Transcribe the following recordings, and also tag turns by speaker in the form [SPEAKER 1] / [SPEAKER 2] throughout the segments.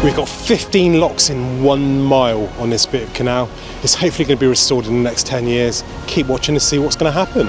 [SPEAKER 1] We've got 15 locks in 1 mile on this bit of canal. It's hopefully going to be restored in the next 10 years. Keep watching to see what's going to happen.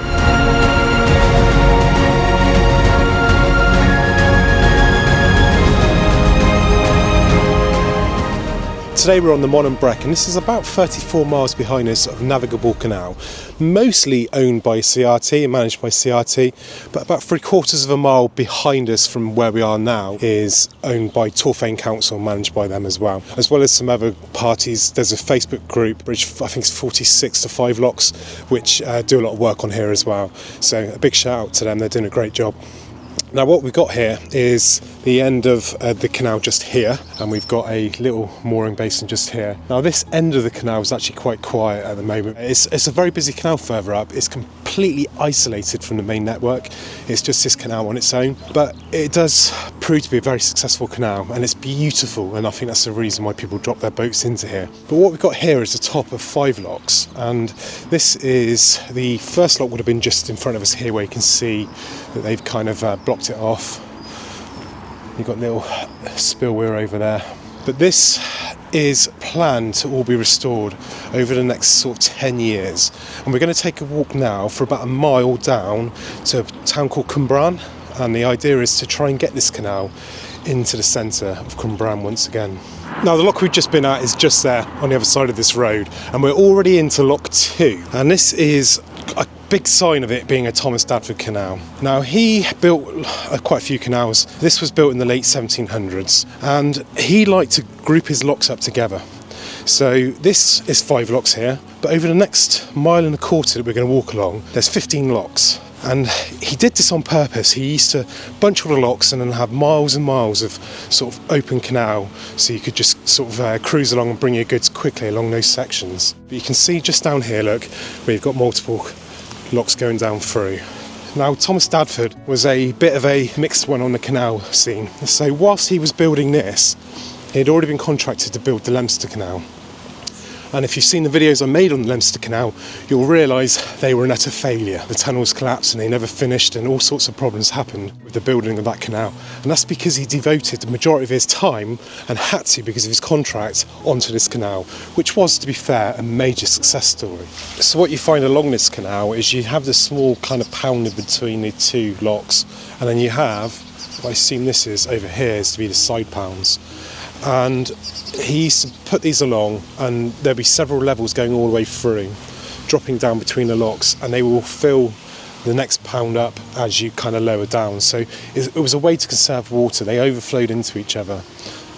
[SPEAKER 1] Today we're on the Mon and Brec, and this is about 34 miles behind us of navigable canal, mostly owned by CRT and managed by CRT, but about 3/4 of a mile behind us from where we are now is owned by Torfaen Council, managed by them as well as some other parties. There's a Facebook group, which I think is 46 to 5 locks, which do a lot of work on here as well. So a big shout out to them, they're doing a great job. Now what we've got here is the end of the canal just here, and we've got a little mooring basin just here. Now this end of the canal is actually quite quiet at the moment. It's a very busy canal further up. It's completely isolated from the main network. It's just this canal on its own, but it does prove to be a very successful canal, and it's beautiful, and I think that's the reason why people drop their boats into here. But what we've got here is the top of 5 locks, and this is the first lock would have been just in front of us here, where you can see that they've kind of blocked it off. You've got a little spillway over there. But this is planned to all be restored over the next sort of 10 years. And we're going to take a walk now for about a mile down to a town called Cwmbran. And the idea is to try and get this canal into the centre of Cwmbran once again. Now the lock we've just been at is just there on the other side of this road, and we're already into lock 2, and this is a big sign of it being a Thomas Dadford canal. Now he built quite a few canals. This was built in the late 1700s, and he liked to group his locks up together. So this is 5 locks here, but over the next 1.25 miles that we're going to walk along, there's 15 locks. And he did this on purpose. He used to bunch all the locks and then have miles and miles of sort of open canal, so you could just sort of cruise along and bring your goods quickly along those sections. But you can see just down here, look, where you've got multiple locks going down through. Now Thomas Dadford was a bit of a mixed one on the canal scene. So whilst he was building this, he had already been contracted to build the Lecica Canal. And if you've seen the videos I made on the Lecica Canal, you'll realise they were an utter failure. The tunnels collapsed and they never finished, and all sorts of problems happened with the building of that canal. And that's because he devoted the majority of his time, and had to because of his contract, onto this canal, which was, to be fair, a major success story. So what you find along this canal is you have this small kind of pounding between the 2 locks, and then you have, what I assume this is over here, is to be the side pounds. And he used to put these along, and there'll be several levels going all the way through, dropping down between the locks, and they will fill the next pound up as you kind of lower down. So it was a way to conserve water. They overflowed into each other,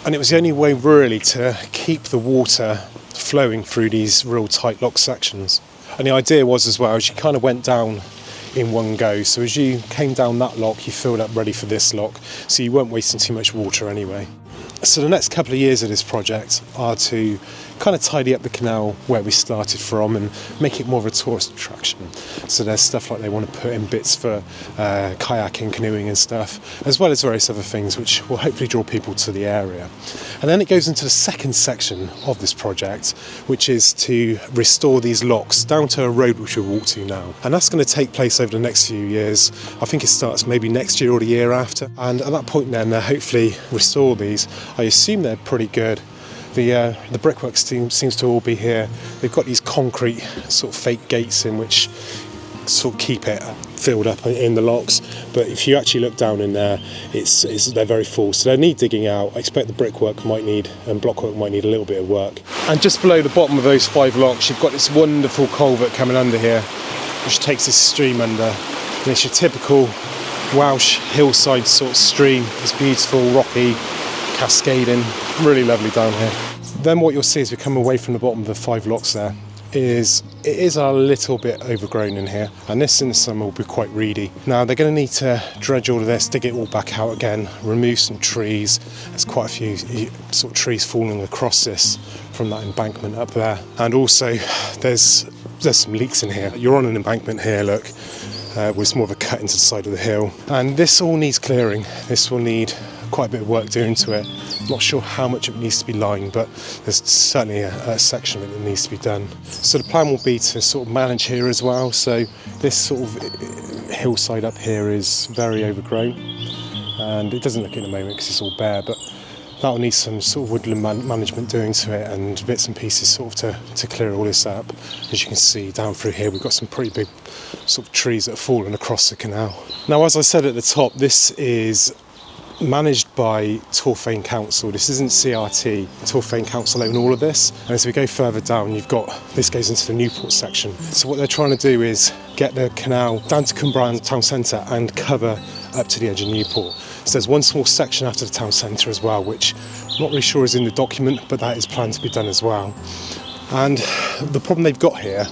[SPEAKER 1] and it was the only way really to keep the water flowing through these real tight lock sections. And the idea was as well, as you kind of went down in one go, so as you came down that lock, you filled up ready for this lock, so you weren't wasting too much water anyway. So the next couple of years of this project are to kind of tidy up the canal where we started from and make it more of a tourist attraction. So there's stuff like they want to put in bits for kayaking, canoeing and stuff, as well as various other things which will hopefully draw people to the area. And then it goes into the second section of this project, which is to restore these locks down to a road which we'll walk to now. And that's going to take place over the next few years. I think it starts maybe next year or the year after. And at that point then, they'll hopefully restore these. I assume they're pretty good. The brickworks team seems to all be here. They've got these concrete sort of fake gates in which sort of keep it filled up in the locks, but if you actually look down in there, they're very full, so they need digging out. I expect the brickwork might need, and blockwork might need a little bit of work. And just below the bottom of those 5 locks, you've got this wonderful culvert coming under here, which takes this stream under, and it's your typical Welsh hillside sort of stream. It's beautiful, rocky, cascading, really lovely down here. Then what you'll see as we come away from the bottom of the 5 locks there is it is a little bit overgrown in here, and this in the summer will be quite reedy. Now they're going to need to dredge all of this, dig it all back out again, remove some trees. There's quite a few sort of trees falling across this from that embankment up there, and also there's some leaks in here. You're on an embankment here, look, with more of a cut into the side of the hill, and this all needs clearing. This will need quite a bit of work doing to it. I'm not sure how much of it needs to be lined, but there's certainly a section of it that needs to be done. So the plan will be to sort of manage here as well. So this sort of hillside up here is very overgrown, and it doesn't look at the moment because it's all bare, but That'll need some sort of woodland management doing to it, and bits and pieces sort of to clear all this up. As you can see down through here, we've got some pretty big sort of trees that have fallen across the canal. Now, as I said at the top, this is managed by Torfaen Council. This isn't CRT. Torfaen Council own all of this. And as we go further down, this goes into the Newport section. So what they're trying to do is get the canal down to Cwmbran town centre and cover up to the edge of Newport. So there's one small section after the town centre as well, which I'm not really sure is in the document, but that is planned to be done as well. And the problem they've got here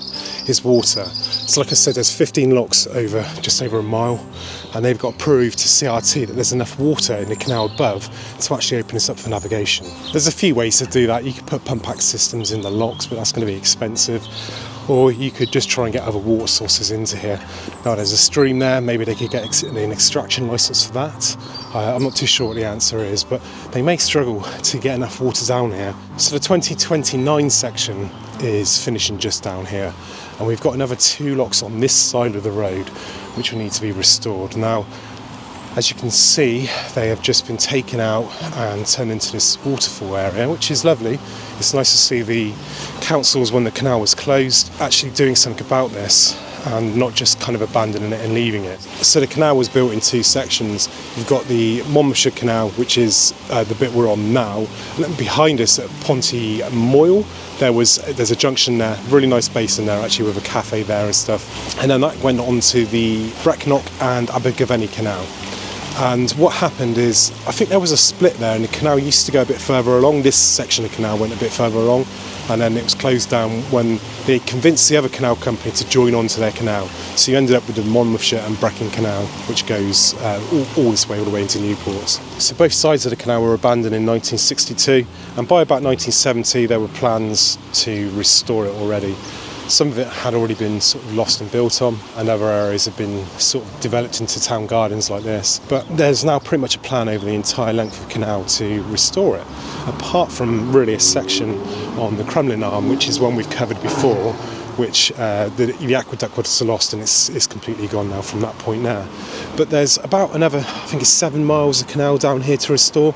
[SPEAKER 1] is water. So like I said, there's 15 locks over just over a mile, and they've got to prove to CRT that there's enough water in the canal above to actually open this up for navigation. There's a few ways to do that. You could put pump-act systems in the locks, but that's going to be expensive. Or you could just try and get other water sources into here. Now there's a stream there, maybe they could get an extraction licence for that. I'm not too sure what the answer is, but they may struggle to get enough water down here. So the 2029 section is finishing just down here, and we've got another 2 locks on this side of the road which will need to be restored. Now, as you can see, they have just been taken out and turned into this waterfall area, which is lovely. It's nice to see the councils, when the canal was closed, actually doing something about this and not just kind of abandoning it and leaving it. So the canal was built in 2 sections. You've got the Monmouthshire Canal, which is the bit we're on now, and then behind us at Ponty Moyle, there's a junction there, really nice basin there actually, with a cafe there and stuff. And then that went on to the Brec and Abergavenny Canal. And what happened is, I think there was a split there, and the canal used to go a bit further along. This section of canal went a bit further along, and then it was closed down when they convinced the other canal company to join onto their canal. So you ended up with the Monmouthshire and Brecon Canal, which goes all this way, all the way into Newport. So both sides of the canal were abandoned in 1962, and by about 1970 there were plans to restore it already. Some of it had already been sort of lost and built on, and other areas have been sort of developed into town gardens like this. But there's now pretty much a plan over the entire length of the canal to restore it, apart from really a section on the Crumlin arm, which is one we've covered before, which the aqueduct was lost, and it's completely gone now from that point there. But there's about another, I think it's 7 miles of canal down here to restore,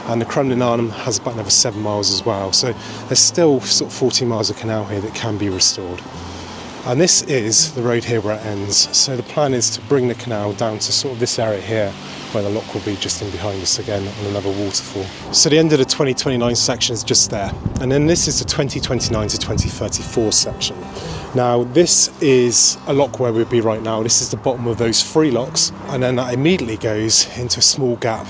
[SPEAKER 1] and the Crumlin arm has about another 7 miles as well. So there's still sort of 14 miles of canal here that can be restored. And this is the road here where it ends. So the plan is to bring the canal down to sort of this area here, where the lock will be just in behind us again on another waterfall. So the end of the 2029 section is just there. And then this is the 2029 to 2034 section. Now this is a lock where we'll be right now. This is the bottom of those 3 locks, and then that immediately goes into a small gap,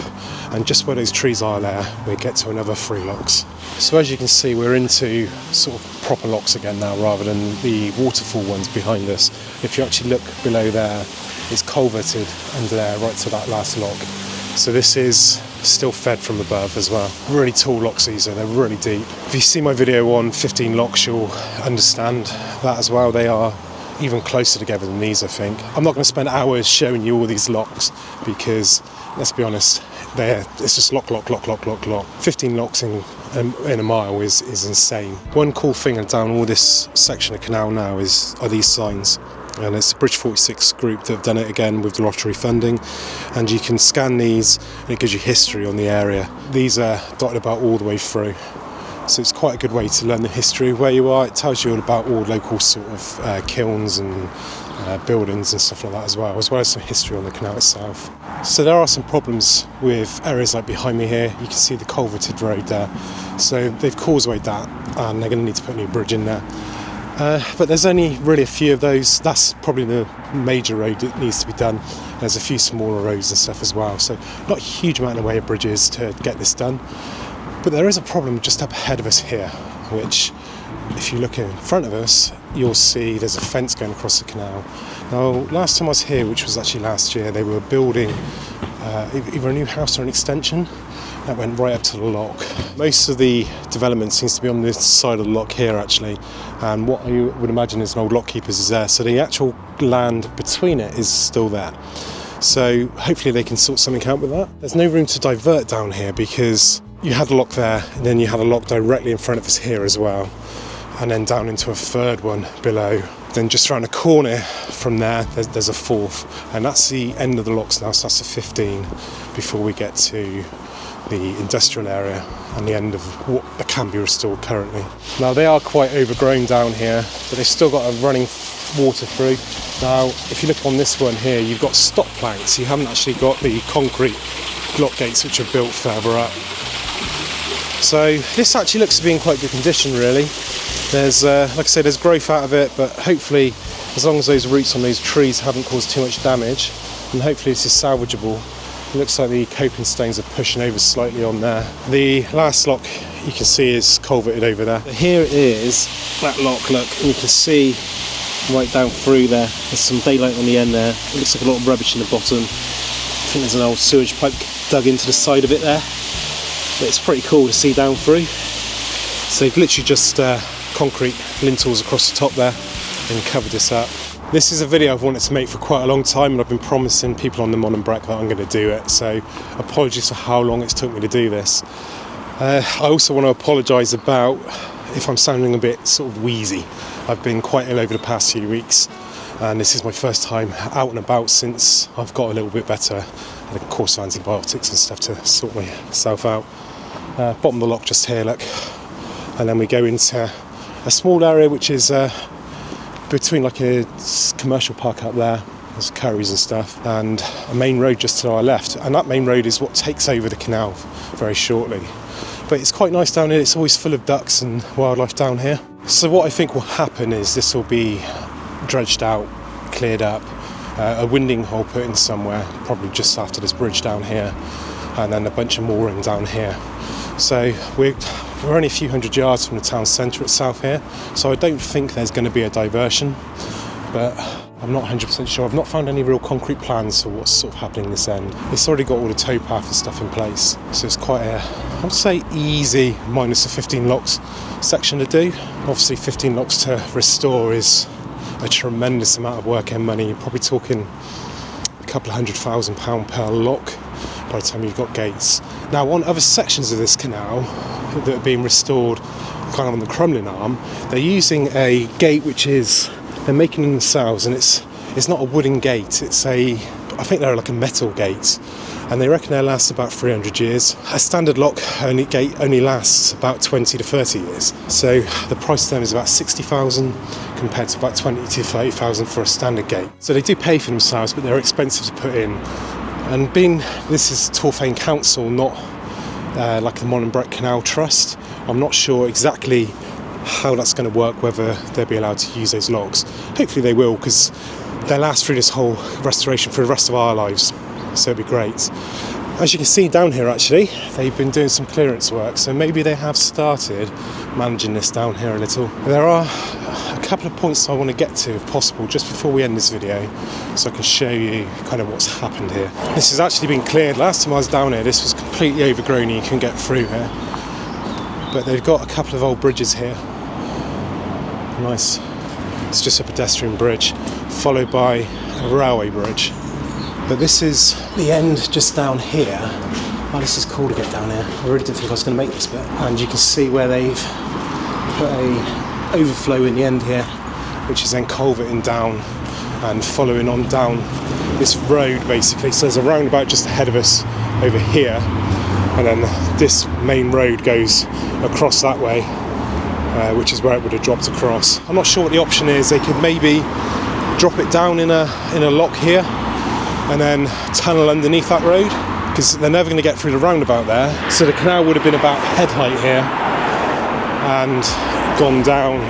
[SPEAKER 1] and just where those trees are there, we get to another 3 locks. So as you can see, we're into sort of proper locks again now, rather than the waterfall ones behind us. If you actually look below there, it's culverted under there right to that last lock. So this is still fed from above as well. Really tall locks these are, they're really deep. If you see my video on 15 locks, you'll understand that as well. They are even closer together than these, I think. I'm not going to spend hours showing you all these locks because, let's be honest, it's just lock. 15 locks in a mile is insane. One cool thing down all this section of canal now are these signs. And it's the Bridge 46 group that have done it again with the lottery funding, and you can scan these and it gives you history on the area. These are dotted about all the way through, so it's quite a good way to learn the history of where you are. It tells you all about all local sort of kilns and buildings and stuff like that as well as some history on the canal itself. So there are some problems with areas like behind me here. You can see the culverted road there, so they've causewayed that and they're going to need to put a new bridge in there. But there's only really a few of those. That's probably the major road that needs to be done. There's a few smaller roads and stuff as well, so not a huge amount of way of bridges to get this done. But there is a problem just up ahead of us here, which if you look in front of us, you'll see there's a fence going across the canal. Now, last time I was here, which was actually last year, they were building either a new house or an extension that went right up to the lock. Most of the development seems to be on this side of the lock here actually, and what I would imagine is an old lock keeper's is there, so the actual land between it is still there. So hopefully they can sort something out with that. There's no room to divert down here because you had a lock there, and then you had a lock directly in front of us here as well, and then down into a third one below Then just around the corner from there's a 4th, and that's the end of the locks now, so that's the 15 before we get to the industrial area and the end of what can be restored currently. Now they are quite overgrown down here, but they've still got a running water through. Now if you look on this one here, you've got stop planks, you haven't actually got the concrete lock gates which are built further up. So this actually looks to be in quite good condition really. There's, like I say, there's growth out of it, but hopefully as long as those roots on those trees haven't caused too much damage, and hopefully this is salvageable. It looks like the coping stones are pushing over slightly on there. The last lock you can see is culverted over there. Here it is, that lock, look, and you can see right down through there, there's some daylight on the end there. It looks like a lot of rubbish in the bottom. I think there's an old sewage pipe dug into the side of it there. But it's pretty cool to see down through. So they've literally just concrete lintels across the top there and covered this up. This is a video I've wanted to make for quite a long time, and I've been promising people on the Mon and Brec that I'm going to do it, so apologies for how long it's took me to do this. I also want to apologise about if I'm sounding a bit sort of wheezy. I've been quite ill over the past few weeks, and this is my first time out and about since I've got a little bit better. I had a course of antibiotics and stuff to sort myself out. Bottom of the lock just here, look, and then we go into a small area which is between like a commercial park up there, there's curries and stuff, and a main road just to our left, and that main road is what takes over the canal very shortly. But it's quite nice down here, it's always full of ducks and wildlife down here. So what I think will happen is this will be dredged out, cleared up, a winding hole put in somewhere, probably just after this bridge down here, and then a bunch of mooring down here. So we're only a few hundred yards from the town centre itself here, so I don't think there's going to be a diversion, but I'm not 100% sure. I've not found any real concrete plans for what's sort of happening this end. It's already got all the towpath and stuff in place, so it's quite a, I would say, easy minus the 15 locks section to do. Obviously 15 locks to restore is a tremendous amount of work and money. You're probably talking a couple of £100,000 per lock by the time you've got gates. Now on other sections of this canal that are being restored kind of on the crumbling arm, they're using a gate which is, they're making it themselves, and it's not a wooden gate, it's a, I think they're like a metal gate, and they reckon they'll last about 300 years. A standard lock gate only lasts about 20 to 30 years, so the price of them is about 60,000 compared to about 20 to 30,000 for a standard gate. So they do pay for themselves, but they're expensive to put in. And being this is Torfaen Council, not like the Mon and Brec Canal Trust, I'm not sure exactly how that's going to work, whether they'll be allowed to use those locks. Hopefully they will, because they'll last through this whole restoration for the rest of our lives, so it'll be great. As you can see down here, actually, they've been doing some clearance work, so maybe they have started managing this down here a little. There are a couple of points I want to get to, if possible, just before we end this video, so I can show you kind of what's happened here. This has actually been cleared. Last time I was down here, this was completely overgrown and you couldn't get through here. But they've got a couple of old bridges here. Nice. It's just a pedestrian bridge, followed by a railway bridge. But this is the end just down here. Oh, this is cool to get down here. I really didn't think I was going to make this bit. And you can see where they've put a overflow in the end here, which is then culverting down and following on down this road basically. So there's a roundabout just ahead of us over here, and then this main road goes across that way, which is where it would have dropped across. I'm not sure what the option is. They could maybe drop it down in a lock here and then tunnel underneath that road, because they're never going to get through the roundabout there. So the canal would have been about head height here and gone down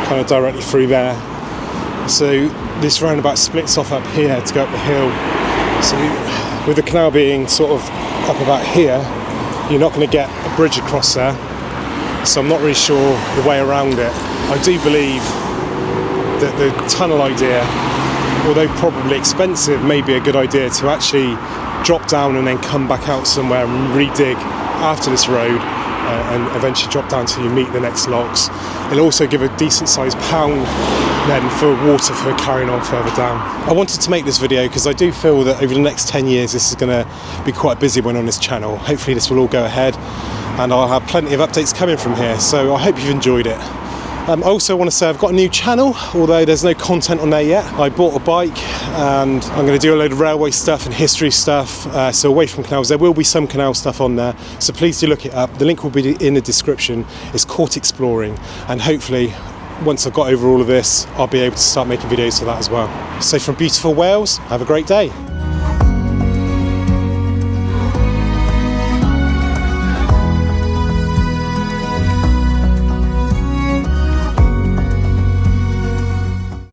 [SPEAKER 1] kind of directly through there. So this roundabout splits off up here to go up the hill. So with the canal being sort of up about here, you're not going to get a bridge across there. So I'm not really sure the way around it. I do believe that the tunnel idea, although probably expensive, may be a good idea to actually drop down and then come back out somewhere and redig after this road, and eventually drop down till you meet the next locks. It'll also give a decent sized pound then for water for carrying on further down. I wanted to make this video because I do feel that over the next 10 years this is going to be quite a busy one on this channel. Hopefully this will all go ahead and I'll have plenty of updates coming from here, so I hope you've enjoyed it. I also want to say I've got a new channel, although there's no content on there yet. I bought a bike and I'm going to do a load of railway stuff and history stuff, so away from canals. There will be some canal stuff on there, so please do look it up. The link will be in the description. It's Court Exploring, and hopefully once I've got over all of this, I'll be able to start making videos for that as well. So from beautiful Wales, have a great day.